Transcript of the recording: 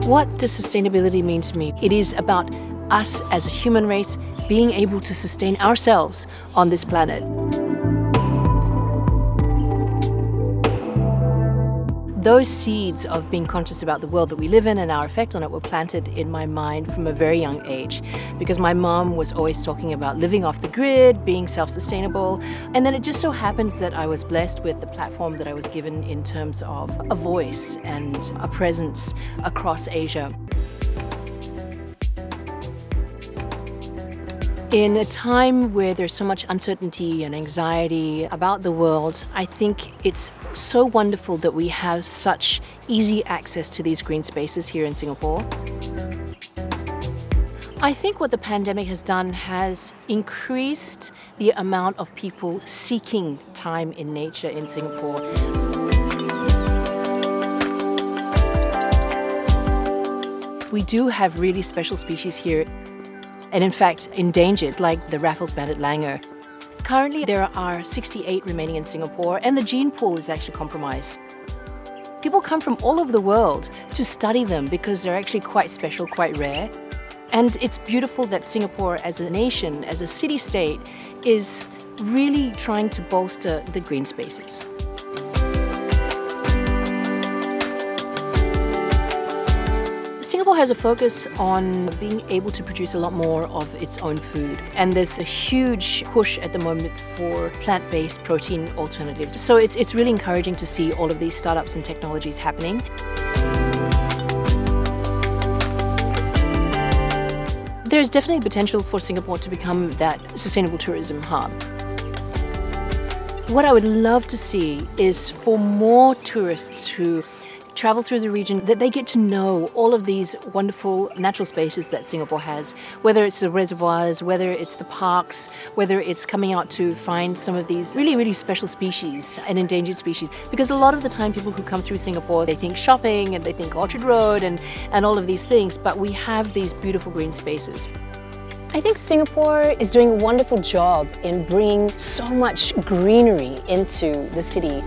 What does sustainability mean to me? It is about us as a human race being able to sustain ourselves on this planet. Those seeds of being conscious about the world that we live in and our effect on it were planted in my mind from a very young age, because my mom was always talking about living off the grid, being self-sustainable, and then it just so happens that I was blessed with the platform that I was given in terms of a voice and a presence across Asia. In a time where there's so much uncertainty and anxiety about the world, I think it's so wonderful that we have such easy access to these green spaces here in Singapore. I think what the pandemic has done has increased the amount of people seeking time in nature in Singapore. We do have really special species here, and in fact endangered, like the Raffles banded langur. Currently there are 68 remaining in Singapore, and the gene pool is actually compromised. People come from all over the world to study them because they're actually quite special, quite rare. And it's beautiful that Singapore as a nation, as a city-state, is really trying to bolster the green spaces. Singapore has a focus on being able to produce a lot more of its own food, and there's a huge push at the moment for plant-based protein alternatives. So it's really encouraging to see all of these startups and technologies happening. There's definitely potential for Singapore to become that sustainable tourism hub. What I would love to see is for more tourists who travel through the region, that they get to know all of these wonderful natural spaces that Singapore has, whether it's the reservoirs, whether it's the parks, whether it's coming out to find some of these really, really special species and endangered species. Because a lot of the time people who come through Singapore, they think shopping and they think Orchard Road and all of these things, but we have these beautiful green spaces. I think Singapore is doing a wonderful job in bringing so much greenery into the city.